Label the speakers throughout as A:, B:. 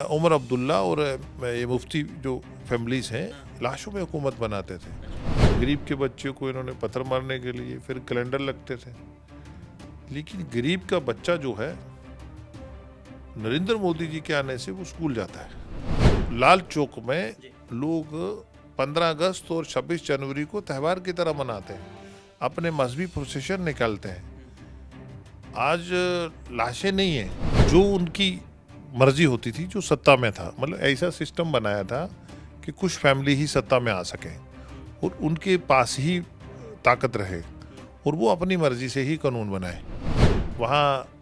A: उमर अब्दुल्ला और ये मुफ्ती जो फैमिलीज़ हैं, लाशों में हुकूमत बनाते थे। गरीब के बच्चे को इन्होंने पत्थर मारने के लिए फिर कैलेंडर लगते थे। लेकिन गरीब का बच्चा जो है, नरेंद्र मोदी जी के आने से वो स्कूल जाता है। लाल चौक में लोग 15 अगस्त और 26 जनवरी को त्यौहार की तरह मनाते हैं, अपने मजहबी प्रोसेशन निकालते हैं। आज लाशें नहीं है, जो उनकी मर्जी होती थी, जो सत्ता में था, मतलब ऐसा सिस्टम बनाया था कि कुछ फैमिली ही सत्ता में आ सके और उनके पास ही ताकत रहे और वो अपनी मर्जी से ही कानून बनाए। वहाँ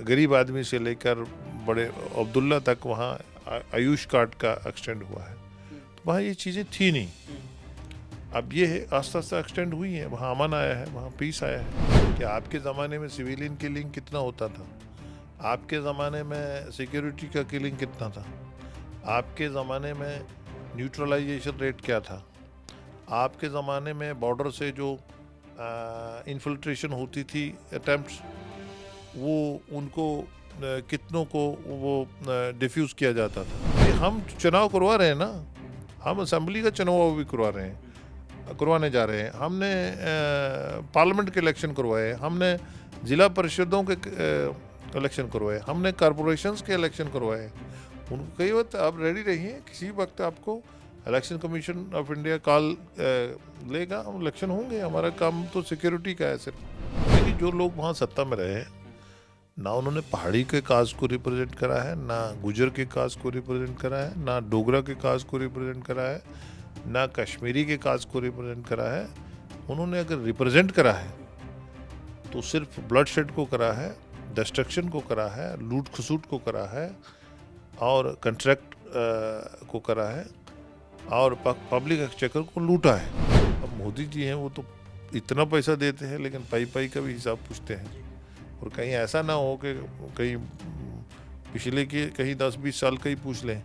A: गरीब आदमी से लेकर बड़े अब्दुल्ला तक वहाँ आयुष कार्ड का एक्सटेंड हुआ है। तो वहाँ ये चीज़ें थी नहीं, अब ये है आस्ता आस्ता एक्सटेंड हुई है। वहाँ अमन आया है, वहाँ पीस आया है। कि आपके ज़माने में सिविलियन किलिंग कितना होता था, आपके ज़माने में सिक्योरिटी का किलिंग कितना था, आपके ज़माने में न्यूट्रलाइजेशन रेट क्या था, आपके ज़माने में बॉर्डर से जो इन्फिल्ट्रेशन होती थी अटेम्प्ट्स, वो उनको कितनों को वो डिफ्यूज़ किया जाता था। हम चुनाव करवा रहे हैं ना, हम असेंबली का चुनाव भी करवाने जा रहे हैं। हमने पार्लियामेंट के इलेक्शन करवाए, हमने ज़िला परिषदों के इलेक्शन करवाए, हमने कॉरपोरेशंस के इलेक्शन करवाए। उनको कई वक्त आप रेडी रहिए, किसी वक्त आपको election commission of India call लेगा, हम इलेक्शन होंगे। हमारा काम तो सिक्योरिटी का है सिर्फ। लेकिन जो लोग वहाँ सत्ता में रहे, ना उन्होंने पहाड़ी के कास्ट को रिप्रेजेंट करा है, ना गुजर के कास्ट को रिप्रेजेंट करा है, ना डोगरा के कास्ट को रिप्रेजेंट करा है, ना कश्मीरी के कास्ट को रिप्रेजेंट करा है। उन्होंने अगर रिप्रेजेंट करा है तो सिर्फ ब्लड शेड को करा है, डिस्ट्रक्शन को करा है, लूट खसूट को करा है और कंट्रैक्ट को करा है और पब्लिक एक्सचेकर को लूटा है। अब मोदी जी हैं, वो तो इतना पैसा देते हैं लेकिन पाई पाई का भी हिसाब पूछते हैं। और कहीं ऐसा ना हो कि कहीं पिछले के कहीं 10-20 साल का ही पूछ लें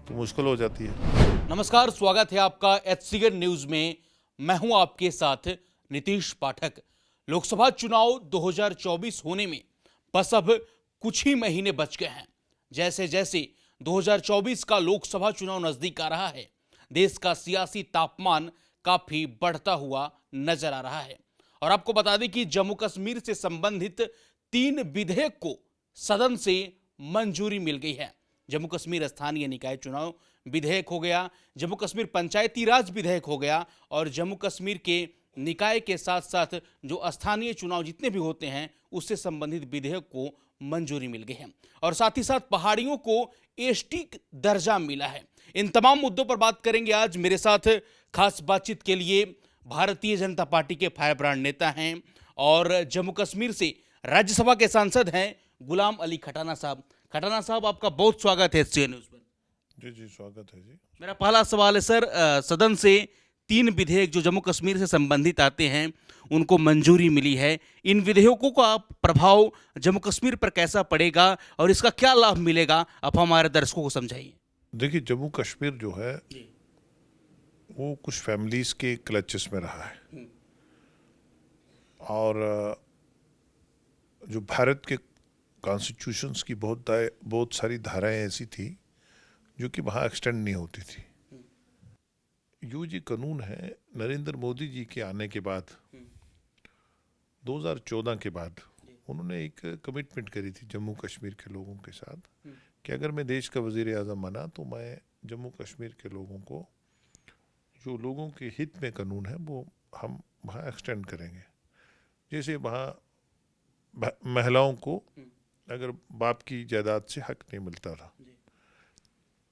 A: तो मुश्किल हो जाती है।
B: नमस्कार, स्वागत है आपका HCN न्यूज में। मैं हूं आपके साथ नीतीश पाठक। लोकसभा चुनाव 2024 होने में बस अब कुछ ही महीने बच गए हैं। जैसे जैसे 2024 का लोकसभा चुनाव नजदीक आ रहा है, देश का सियासी तापमान काफी बढ़ता हुआ नजर आ रहा है। और आपको बता दें कि जम्मू कश्मीर से संबंधित 3 विधेयक को सदन से मंजूरी मिल गई है। जम्मू कश्मीर स्थानीय निकाय चुनाव विधेयक हो गया, जम्मू कश्मीर पंचायती राज विधेयक हो गया और जम्मू कश्मीर के निकाय के साथ साथ जो स्थानीय चुनाव जितने भी होते हैं उससे संबंधित विधेयक को मंजूरी मिल गई है। और साथ ही साथ पहाड़ियों को एसटी दर्जा मिला है। इन तमाम मुद्दों पर बात करेंगे आज। मेरे साथ खास बातचीत के लिए भारतीय जनता पार्टी के फायर ब्रांड नेता हैं और जम्मू कश्मीर से राज्यसभा के सांसद हैं गुलाम अली खटाना साहब। खटाना साहब, आपका बहुत स्वागत है HCN न्यूज पर।
A: जी स्वागत है जी।
B: मेरा पहला सवाल है सर, सदन से 3 विधेयक जो जम्मू कश्मीर से संबंधित आते हैं उनको मंजूरी मिली है। इन विधेयकों का प्रभाव जम्मू कश्मीर पर कैसा पड़ेगा और इसका क्या लाभ मिलेगा, आप हमारे दर्शकों को समझाइए।
A: देखिए, जम्मू कश्मीर जो है वो कुछ फैमिलीज के क्लचेस में रहा है और जो भारत के कॉन्स्टिट्यूशंस की बहुत सारी धाराएं ऐसी थी जो कि वहाँ एक्सटेंड नहीं होती थी। जो जी कानून है, नरेंद्र मोदी जी के आने के बाद 2014 के बाद उन्होंने एक कमिटमेंट करी थी जम्मू कश्मीर के लोगों के साथ कि अगर मैं देश का वज़ीर आज़म बना तो मैं जम्मू कश्मीर के लोगों को, जो लोगों के हित में कानून है, वो हम वहाँ एक्सटेंड करेंगे। जैसे वहाँ महिलाओं को अगर बाप की जायदाद से हक नहीं मिलता था,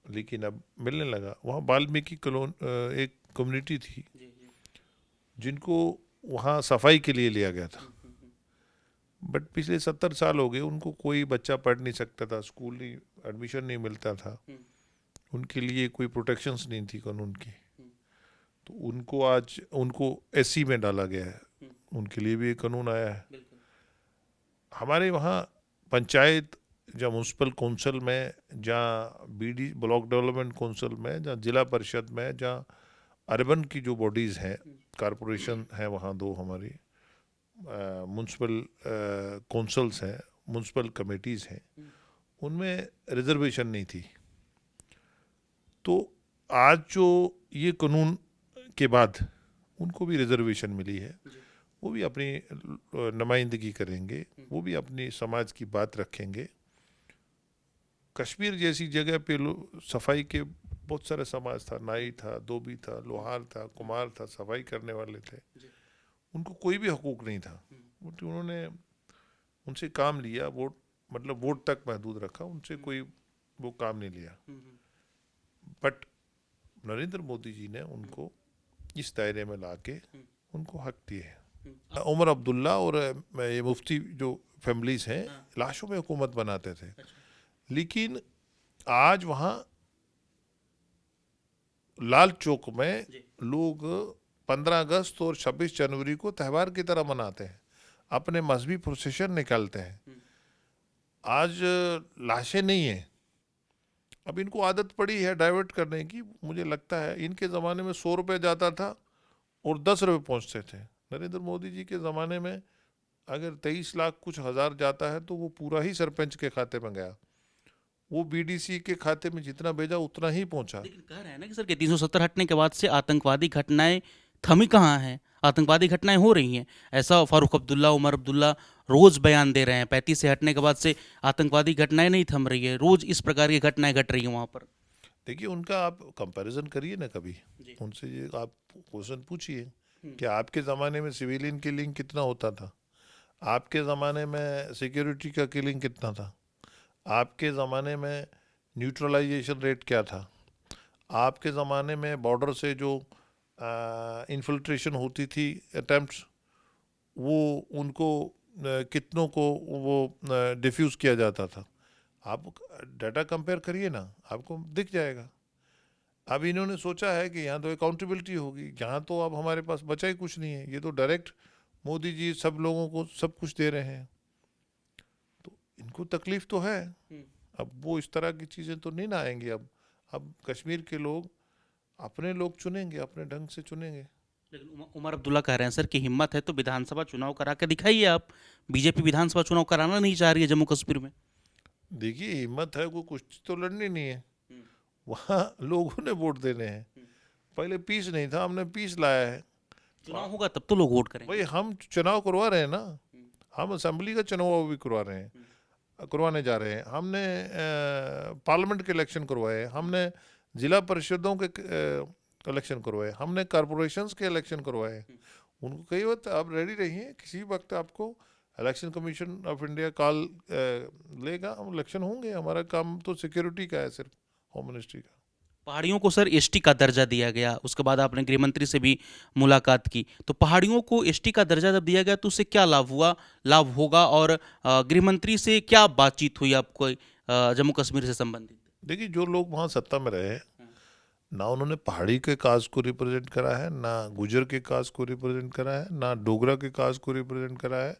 A: लेकिन अब मिलने लगा। वहाँ वाल्मीकि एक कम्युनिटी थी जिनको वहाँ सफाई के लिए लिया गया था, बट पिछले 70 साल हो गए उनको कोई बच्चा पढ़ नहीं सकता था, स्कूल नहीं, एडमिशन नहीं मिलता था, उनके लिए कोई प्रोटेक्शंस नहीं थी कानून की। तो उनको आज SC में डाला गया है, उनके लिए भी एक कानून आया है। हमारे वहाँ पंचायत, जहाँ म्यूनसिपल काउंसिल में, जहाँ BD ब्लॉक डेवलपमेंट काउंसिल में, जहाँ जिला परिषद में, जहाँ अर्बन की जो बॉडीज़ हैं, कॉरपोरेशन है, वहाँ 2 हमारी म्यूनसिपल काउंसिल्स हैं, म्यूनसिपल कमेटीज़ हैं, उनमें रिजर्वेशन नहीं थी। तो आज जो ये कानून के बाद उनको भी रिजर्वेशन मिली है, वो भी अपनी नुमाइंदगी करेंगे, वो भी अपनी समाज की बात रखेंगे। कश्मीर जैसी जगह पे सफाई के बहुत सारे समाज था, नाई था, धोबी था, लोहार था, कुम्हार था, सफाई करने वाले थे, उनको कोई भी हकूक नहीं था। उन्होंने उनसे काम लिया, वोट तक महदूद रखा, उनसे कोई वो काम नहीं लिया। बट नरेंद्र मोदी जी ने उनको इस दायरे में लाके उनको हक दिए हैं। उमर अब्दुल्ला और ये मुफ्ती जो फैमिलीज हैं, लाशों में हुकूमत बनाते थे, लेकिन आज वहाँ लाल चौक में लोग 15 अगस्त और 26 जनवरी को त्यौहार की तरह मनाते हैं, अपने मजहबी प्रोसेशन निकालते हैं। आज लाशें नहीं है। अब इनको आदत पड़ी है डाइवर्ट करने की। मुझे लगता है इनके ज़माने में 100 रुपये जाता था और 10 रुपये पहुँचते थे। नरेंद्र मोदी जी के ज़माने में अगर 23 लाख कुछ हज़ार जाता है तो वो पूरा ही सरपंच के खाते में गया। वो बीडीसी के खाते में जितना भेजा उतना ही पहुंचा।
B: लेकिन कह रहे हैं ना कि सर कि 370 हटने के बाद से आतंकवादी घटनाएं थमी कहाँ हैं, आतंकवादी घटनाएं हो रही हैं। ऐसा फारूक अब्दुल्ला, उमर अब्दुल्ला रोज बयान दे रहे हैं। 35 से हटने के बाद से आतंकवादी घटनाएं नहीं थम रही है, रोज इस प्रकार की घटनाएं घट रही हैं वहाँ पर।
A: देखिए, उनका आप कंपैरिजन करिए ना कभी, उनसे ये आप क्वेश्चन पूछिए कि आपके ज़माने में सिविलियन किलिंग कितना होता था, आपके ज़माने में सिक्योरिटी का किलिंग कितना था, आपके ज़माने में न्यूट्रलाइजेशन रेट क्या था, आपके ज़माने में बॉर्डर से जो इन्फिल्ट्रेशन होती थी अटेम्प्ट्स, वो उनको कितनों को वो डिफ्यूज़ किया जाता था। आप डाटा कंपेयर करिए ना, आपको दिख जाएगा। अब इन्होंने सोचा है कि यहाँ तो अकाउंटेबिलिटी होगी, यहाँ तो अब हमारे पास बचा ही कुछ नहीं है, ये तो डायरेक्ट मोदी जी सब लोगों को सब कुछ दे रहे हैं, तो इनको तकलीफ तो है। अब वो इस तरह की चीज़ें तो नहीं ना आएंगी। अब कश्मीर के लोग अपने लोग चुनेंगे, अपने ढंग से चुनेंगे।
B: लेकिन उमर अब्दुल्ला कह रहे हैं सर कि हिम्मत है तो विधानसभा चुनाव करा के दिखाइए आप। बीजेपी विधानसभा चुनाव कराना नहीं चाह रही है जम्मू कश्मीर में।
A: देखिए, हिम्मत है, कोई कुछ तो लड़नी नहीं है, वहाँ लोगों ने वोट देने हैं। पहले पीस नहीं था, हमने पीस लाया है।
B: चुनाव होगा तब तो लोग वोट करेंगे।
A: भाई हम चुनाव करवा रहे हैं ना, हम असेंबली का चुनाव भी करवाने जा रहे हैं। हमने पार्लियामेंट के इलेक्शन करवाए, हमने जिला परिषदों के इलेक्शन करवाए, हमने कॉरपोरेशंस के इलेक्शन करवाए। उनको कई वक्त आप रेडी रहिए, किसी वक्त आपको election commission of India call लेगा, हम इलेक्शन होंगे। हमारा काम तो सिक्योरिटी का है, सिर्फ होम मिनिस्ट्री का।
B: पहाड़ियों को सर एसटी का दर्जा दिया गया, उसके बाद आपने गृह मंत्री से भी मुलाकात की, तो पहाड़ियों को एसटी का दर्जा जब दिया गया तो उससे क्या लाभ हुआ, लाभ होगा, और गृह मंत्री से क्या बातचीत हुई आपको जम्मू कश्मीर से संबंधित?
A: देखिए, जो लोग वहाँ सत्ता में रहे, ना उन्होंने पहाड़ी के काज को रिप्रेजेंट करा है, ना गुजर के काज को रिप्रेजेंट करा है, ना डोगरा के काज को रिप्रेजेंट करा है,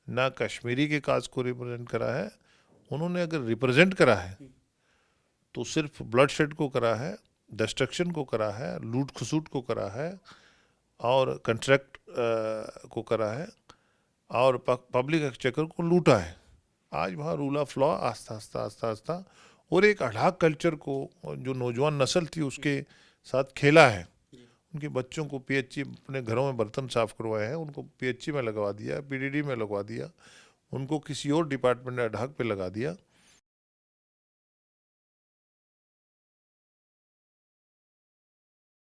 A: ना कश्मीरी के काज को रिप्रेजेंट करा है। उन्होंने अगर रिप्रेजेंट करा है तो सिर्फ ब्लड शेड को करा है, डिस्ट्रक्शन को करा है, लूट खसूट को करा है, और कंट्रैक्ट को करा है, और पब्लिक एक्सचेकर को लूटा है। आज वहाँ रूल ऑफ लॉ आस्ता और एक अढ़ाक कल्चर को जो नौजवान नस्ल थी उसके साथ खेला है। उनके बच्चों को पीएचई, अपने घरों में बर्तन साफ करवाए हैं, उनको पीएचई में लगवा दिया, पीडीडी में लगवा दिया, उनको किसी और डिपार्टमेंट अढ़ाक पे लगा दिया।